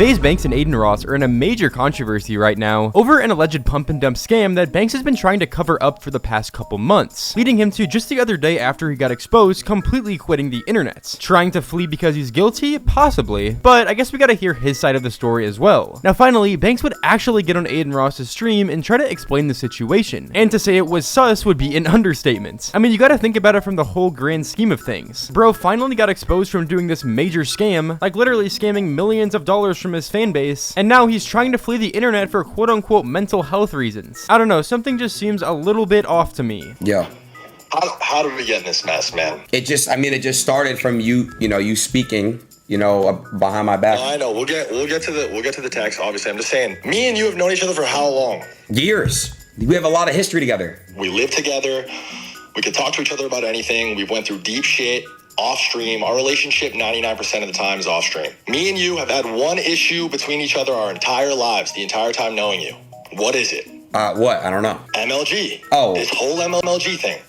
FaZe Banks and Adin Ross are in a major controversy right now over an alleged pump and dump scam that Banks has been trying to cover up for the past couple months, leading him to just the other day after he got exposed completely quitting the internet. Trying to flee because he's guilty? Possibly, but I guess we gotta hear his side of the story as well. Now finally, Banks would actually get on Adin Ross's stream and try to explain the situation, and to say it was sus would be an understatement. I mean, you gotta think about it from the whole grand scheme of things. Bro finally got exposed from doing this major scam, like literally scamming millions of dollars from his fan base, and now he's trying to flee the internet for quote-unquote mental health reasons. I don't know, something just seems a little bit off to me. Yeah. How did we get in this mess, man? It just started from you speaking, behind my back. I know. We'll get to the text. Obviously, I'm just saying. Me and you have known each other for how long? Years. We have a lot of history together. We live together. We can talk to each other about anything. We've went through deep shit off stream. Our relationship 99% of the time is off stream. Me and you have had one issue between each other our entire lives, the entire time knowing you. What is it? What? I don't know. MLG. Oh. This whole MLG thing.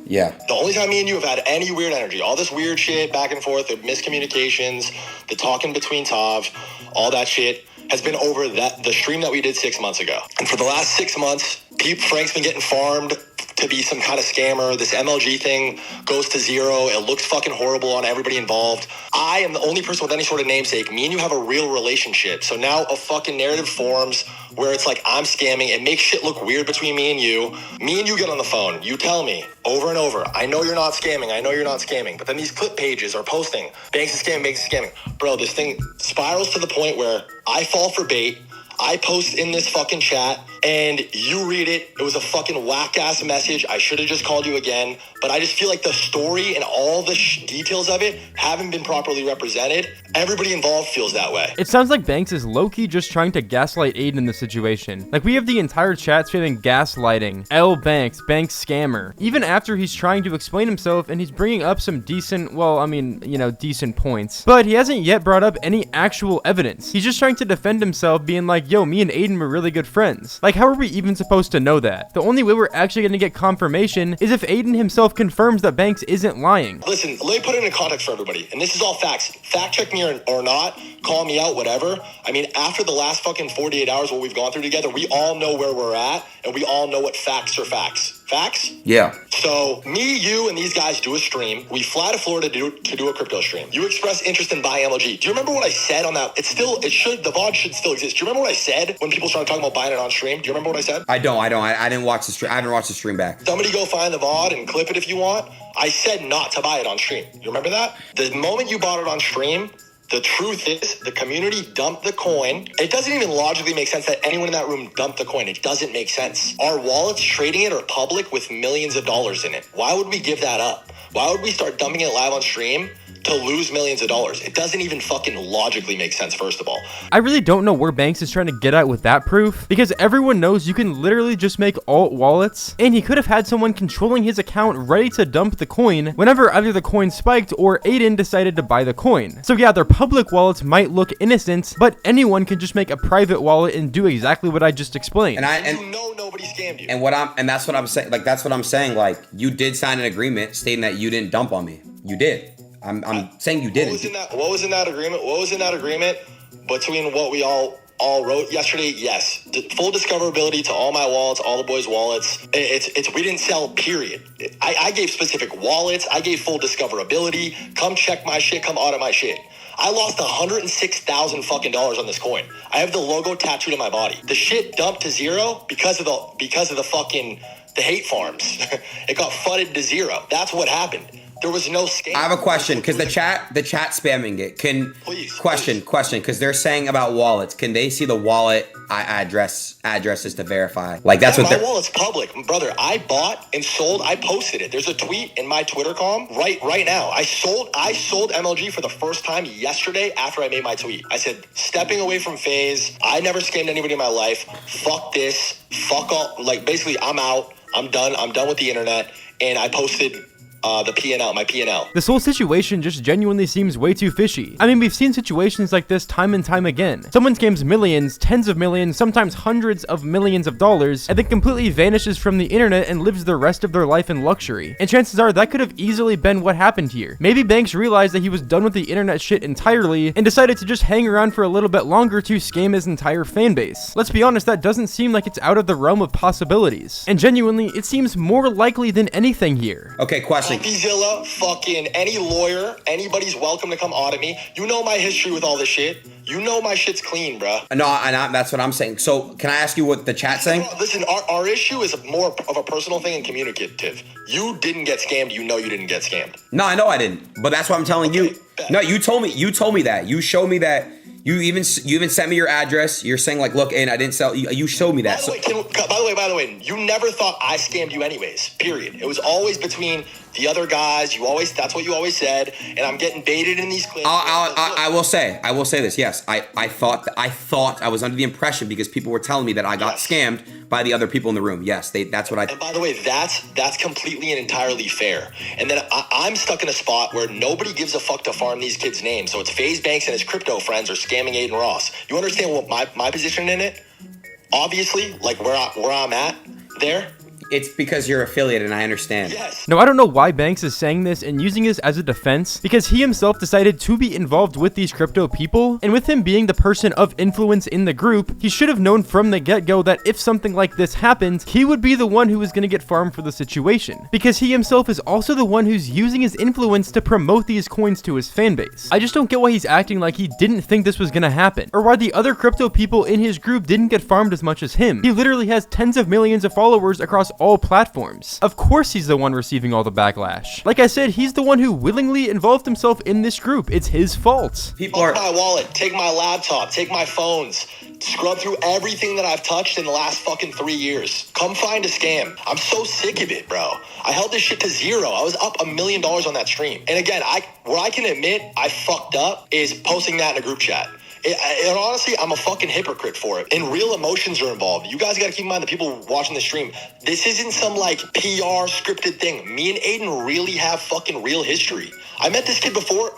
Yeah. The only time me and you have had any weird energy, all this weird shit back and forth, the miscommunications, the talking between Tav, all that shit has been over the stream that we did 6 months ago. And for the last 6 months, Frank's been getting farmed to be some kind of scammer. This MLG thing goes to zero. It looks fucking horrible on everybody involved. I am the only person with any sort of namesake. Me and you have a real relationship. So now a fucking narrative forms where it's like I'm scamming. It makes shit look weird between me and you. Me and you get on the phone. You tell me over and over, I know you're not scamming. I know you're not scamming. But then these clip pages are posting, Banks is scamming, Banks is scamming. Bro, this thing spirals to the point where I fall for bait. I post in this fucking chat and you read it. It was a fucking whack-ass message. I should have just called you again. But I just feel like the story and all the details of it haven't been properly represented. Everybody involved feels that way. It sounds like Banks is low-key just trying to gaslight Adin in the situation. Like, we have the entire chat screaming gaslighting, L Banks, Banks scammer. Even after he's trying to explain himself and he's bringing up some decent, decent points. But he hasn't yet brought up any actual evidence. He's just trying to defend himself, being like, yo, me and Adin were really good friends. Like, how are we even supposed to know that? The only way we're actually going to get confirmation is if Adin himself confirms that Banks isn't lying. Listen, let me put it in context for everybody. And this is all facts. Fact check me or not, call me out, whatever. I mean, after the last fucking 48 hours what we've gone through together, we all know where we're at and we all know what facts are facts. Facts? Yeah. So me, you, and these guys do a stream. We fly to Florida to do a crypto stream. You express interest in buying MLG. Do you remember what I said on that? The VOD should still exist. Do you remember what I said when people started talking about buying it on stream? Do you remember what I said? I don't. I didn't watch the stream. I haven't watched the stream back. Somebody go find the VOD and clip it if you want. I said not to buy it on stream. You remember that? The moment you bought it on stream, the truth is the community dumped the coin. It doesn't even logically make sense that anyone in that room dumped the coin. It doesn't make sense. Our wallets trading it are public with millions of dollars in it. Why would we give that up? Why would we start dumping it live on stream to lose millions of dollars? It doesn't even fucking logically make sense, first of all. I really don't know where Banks is trying to get at with that proof, because everyone knows you can literally just make alt wallets, and he could have had someone controlling his account ready to dump the coin whenever either the coin spiked or Adin decided to buy the coin. So yeah, their public wallets might look innocent, but anyone can just make a private wallet and do exactly what I just explained. And you know nobody scammed you. And that's what I'm saying. Like, that's what I'm saying. Like, you did sign an agreement stating that you didn't dump on me. You did. I'm saying you didn't. What was in that agreement? What was in that agreement between what we all wrote yesterday? Yes. Full discoverability to all my wallets, all the boys' wallets. It's we didn't sell, period. I gave specific wallets. I gave full discoverability. Come check my shit. Come audit my shit. I lost $106,000 fucking dollars on this coin. I have the logo tattooed on my body. The shit dumped to zero because of the fucking the hate farms. It got fudded to zero. That's what happened. There was no scam. I have a question, because the chat spamming it. Please. Because they're saying about wallets. Can they see the wallet addresses to verify? Like, that's what my wallet's public, brother. I bought and sold. I posted it. There's a tweet in my Twitter column right now. I sold MLG for the first time yesterday after I made my tweet. I said, stepping away from FaZe. I never scammed anybody in my life. Fuck this. Fuck all. Like, basically, I'm out. I'm done. I'm done with the internet. And I posted the P&L, my P&L. This whole situation just genuinely seems way too fishy. I mean, we've seen situations like this time and time again. Someone scams millions, tens of millions, sometimes hundreds of millions of dollars, and then completely vanishes from the internet and lives the rest of their life in luxury. And chances are that could have easily been what happened here. Maybe Banks realized that he was done with the internet shit entirely and decided to just hang around for a little bit longer to scam his entire fan base. Let's be honest, that doesn't seem like it's out of the realm of possibilities. And genuinely, it seems more likely than anything here. Okay, question. Zilla, fucking any lawyer, anybody's welcome to come audit me. You know my history with all this shit. You know my shit's clean, bruh. No, that's what I'm saying. So, can I ask you what the chat's saying? Listen, our issue is more of a personal thing and communicative. You didn't get scammed. You know you didn't get scammed. No, I know I didn't. But that's what I'm telling you. No, you told me that. You showed me that. You even sent me your address. You're saying like, look, and I didn't sell. You showed me that. By the way, you never thought I scammed you anyways. Period. It was always between the other guys. That's what you always said. And I'm getting baited in these clips. I will say this. Yes, I thought I was under the impression because people were telling me that I got scammed by the other people in the room. Yes, that's what I. And by the way, that's completely and entirely fair. And then I'm stuck in a spot where nobody gives a fuck to farm these kids' names. So it's FaZe Banks and his crypto friends are scamming Adin Ross. You understand what my position in it? Obviously, like where I'm at there. It's because you're affiliated, and I understand. Yes. Now, I don't know why Banks is saying this and using this as a defense, because he himself decided to be involved with these crypto people, and with him being the person of influence in the group, he should have known from the get-go that if something like this happened, he would be the one who was going to get farmed for the situation, because he himself is also the one who's using his influence to promote these coins to his fan base. I just don't get why he's acting like he didn't think this was going to happen, or why the other crypto people in his group didn't get farmed as much as him. He literally has tens of millions of followers across all platforms. Of course he's the one receiving all the backlash. Like I said, he's the one who willingly involved himself in this group. It's his fault. People are my wallet, take my laptop, take my phones, scrub through everything that I've touched in the last fucking 3 years. Come find a scam. I'm so sick of it, bro. I held this shit to zero. I was up $1 million on that stream. And again, where I can admit I fucked up is posting that in a group chat. And honestly, I'm a fucking hypocrite for it. And real emotions are involved. You guys got to keep in mind the people watching the stream. This isn't some like PR scripted thing. Me and Adin really have fucking real history. I met this kid before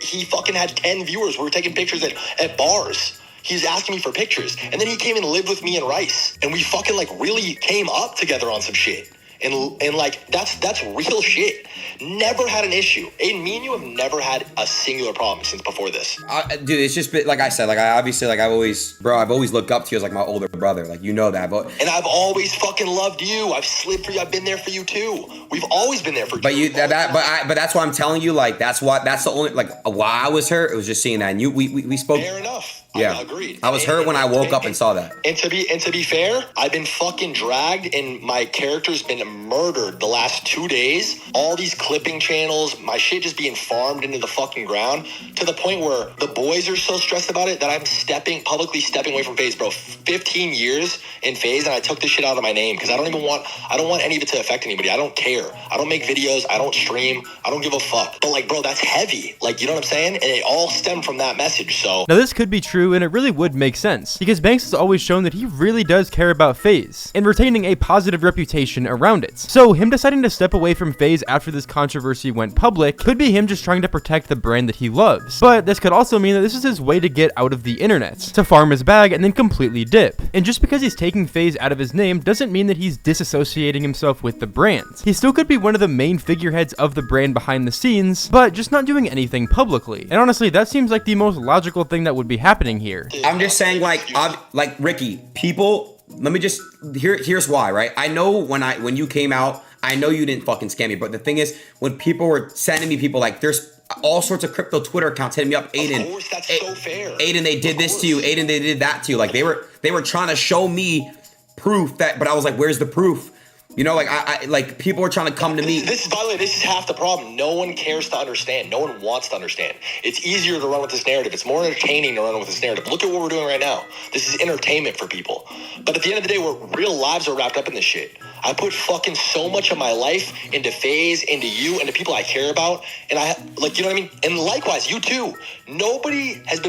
he fucking had 10 viewers. We were taking pictures at bars. He was asking me for pictures. And then he came and lived with me in Rice. And we fucking like really came up together on some shit. And like, that's real shit. Never had an issue. Aiden, me and you have never had a singular problem since before this. Dude, it's just been, like I said, like I've always looked up to you as like my older brother. Like, you know that. But and I've always fucking loved you. I've slid for you. I've been there for you too. We've always been there for you. But that's why I'm telling you, like, that's the only, like, why I was hurt. It was just seeing that. And we spoke. Fair enough. Yeah, I agreed. I was hurt when I woke up and saw that. And to be fair, I've been fucking dragged and my character's been murdered the last 2 days. All these clipping channels, my shit just being farmed into the fucking ground to the point where the boys are so stressed about it that I'm publicly stepping away from FaZe, bro. 15 years in FaZe and I took this shit out of my name because I don't want any of it to affect anybody. I don't care. I don't make videos. I don't stream. I don't give a fuck. But like, bro, that's heavy. Like, you know what I'm saying? And it all stemmed from that message. So now this could be true, and it really would make sense, because Banks has always shown that he really does care about FaZe, and retaining a positive reputation around it. So him deciding to step away from FaZe after this controversy went public could be him just trying to protect the brand that he loves. But this could also mean that this is his way to get out of the internet, to farm his bag and then completely dip. And just because he's taking FaZe out of his name doesn't mean that he's disassociating himself with the brand. He still could be one of the main figureheads of the brand behind the scenes, but just not doing anything publicly. And honestly, that seems like the most logical thing that would be happening here. I'm just saying, like Ricky, people, let me just, here's why, right? I know when you came out, I know you didn't fucking scam me, but the thing is, when people were sending me people, like, there's all sorts of crypto Twitter accounts hitting me up, Adin. Of course, that's so fair. Adin, they did this to you. Adin, they did that to you. Like, they were trying to show me proof that, but I was like, where's the proof? You know, like, I like, people are trying to come to me. This is, by the way, this is half the problem. No one cares to understand. No one wants to understand. It's easier to run with this narrative. It's more entertaining to run with this narrative. Look at what we're doing right now. This is entertainment for people. But at the end of the day, real lives are wrapped up in this shit. I put fucking so much of my life into FaZe, into you, into people I care about. And like, you know what I mean? And likewise, you too. Nobody is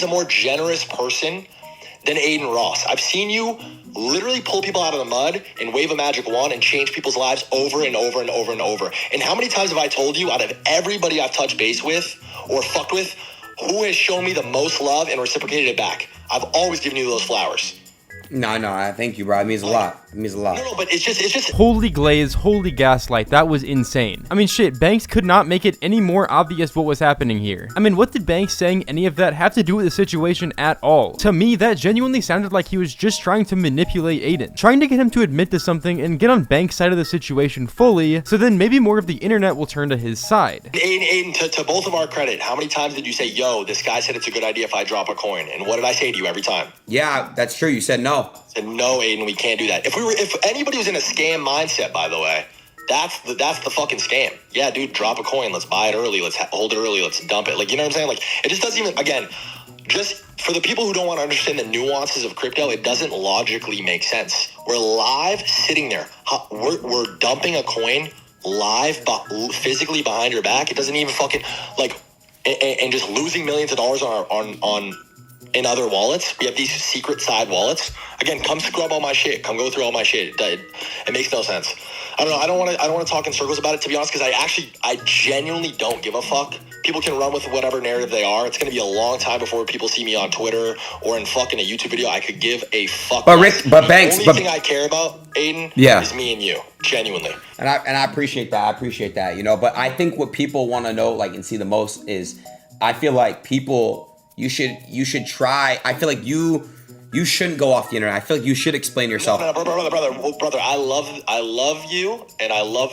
a more generous person than Adin Ross. I've seen you literally pull people out of the mud and wave a magic wand and change people's lives over and over and over and over. And how many times have I told you, out of everybody I've touched base with or fucked with, who has shown me the most love and reciprocated it back? I've always given you those flowers. No, I thank you, bro. It means a lot. It means a lot. No, but it's just. Holy glaze, holy gaslight, that was insane. I mean, shit, Banks could not make it any more obvious what was happening here. I mean, what did Banks saying any of that have to do with the situation at all? To me, that genuinely sounded like he was just trying to manipulate Adin, trying to get him to admit to something and get on Banks' side of the situation fully, so then maybe more of the internet will turn to his side. Adin, to both of our credit, how many times did you say, yo, this guy said it's a good idea if I drop a coin? And what did I say to you every time? Yeah, that's true. You said no. I said, no, Adin, we can't do that. If anybody was in a scam mindset, by the way, that's the fucking scam. Yeah, dude, drop a coin. Let's buy it early. Let's hold it early. Let's dump it. Like, you know what I'm saying? Like, it just doesn't even, again, just for the people who don't want to understand the nuances of crypto, it doesn't logically make sense. We're live sitting there. We're dumping a coin live, physically behind your back. It doesn't even fucking, like, and just losing millions of dollars on in other wallets. We have these secret side wallets. Again, come scrub all my shit. Come go through all my shit. It makes no sense. I don't know. I don't want to talk in circles about it, to be honest, because I genuinely don't give a fuck. People can run with whatever narrative they are. It's going to be a long time before people see me on Twitter or in fucking a YouTube video. I could give a fuck. But Rick, but Banks, the only thing I care about, Adin, is me and you, genuinely. And I appreciate that. I appreciate that. You know, but I think what people want to know, like, and see the most is, I feel like people. You should try. I feel like you shouldn't go off the internet. I feel like you should explain yourself. No, brother. I love you, and I love.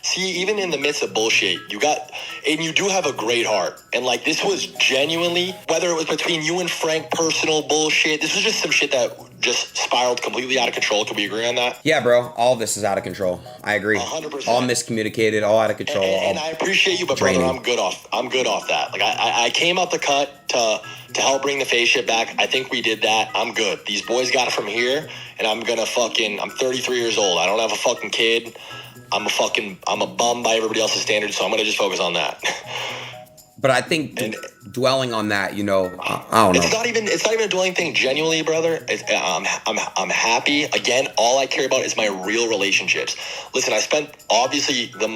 See, even in the midst of bullshit, you do have a great heart. And like, this was genuinely, whether it was between you and Frank, personal bullshit, this was just some shit that just spiraled completely out of control. Can we agree on that? Yeah, bro. All of this is out of control. I agree. 100%. All miscommunicated, all out of control. And I appreciate you, but draining. brother, I'm good off that. Like, I came out the cut to help bring the FaZe shit back. I think we did that. I'm good. These boys got it from here, and I'm 33 years old. I don't have a fucking kid. I'm a bum by everybody else's standards, so I'm gonna just focus on that. But I think dwelling on that, you know, I don't know. It's not even a dwelling thing. Genuinely, brother, I'm happy. Again, all I care about is my real relationships. Listen, I spent obviously the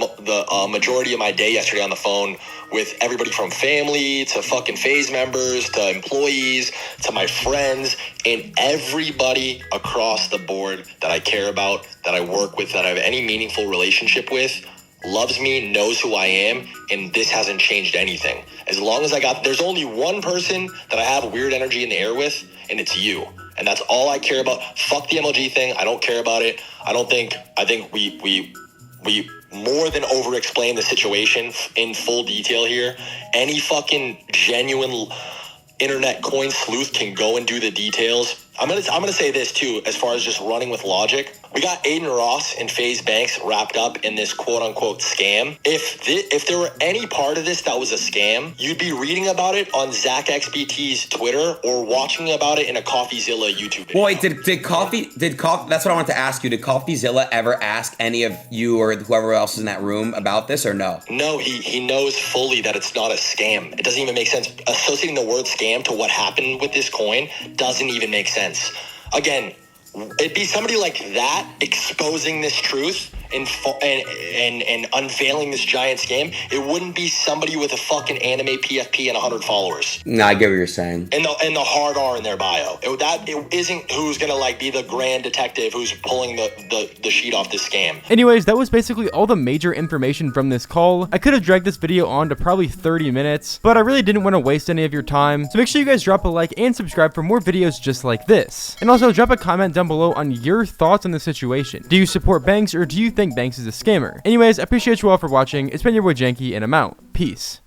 majority of my day yesterday on the phone with everybody from family to fucking FaZe members to employees to my friends and everybody across the board that I care about, that I work with, that I have any meaningful relationship with, loves me, knows who I am, and this hasn't changed anything. As long as there's only one person that I have weird energy in the air with, and it's you. And that's all I care about. Fuck the MLG thing. I don't care about it. I think we more than over-explain the situation in full detail here. Any fucking genuine internet coin sleuth can go and do the details. I'm gonna say this too, as far as just running with logic. We got Adin Ross and FaZe Banks wrapped up in this quote-unquote scam. If there were any part of this that was a scam, you'd be reading about it on ZachXBT's Twitter or watching about it in a CoffeeZilla YouTube video. Boy, did Coffee? That's what I wanted to ask you. Did CoffeeZilla ever ask any of you or whoever else is in that room about this, or no? No, he knows fully that it's not a scam. It doesn't even make sense. Associating the word scam to what happened with this coin doesn't even make sense. Again, it'd be somebody like that exposing this truth and unveiling this giant scam. It wouldn't be somebody with a fucking anime PFP and 100 followers. No, I get what you're saying. And the hard R in their bio. It isn't who's gonna like be the grand detective who's pulling the sheet off this scam. Anyways, that was basically all the major information from this call. I could have dragged this video on to probably 30 minutes, but I really didn't want to waste any of your time. So make sure you guys drop a like and subscribe for more videos just like this. And also drop a comment down below on your thoughts on the situation. Do you support Banks or do you think Banks is a scammer? Anyways, I appreciate you all for watching. It's been your boy Janky, and I'm out. Peace.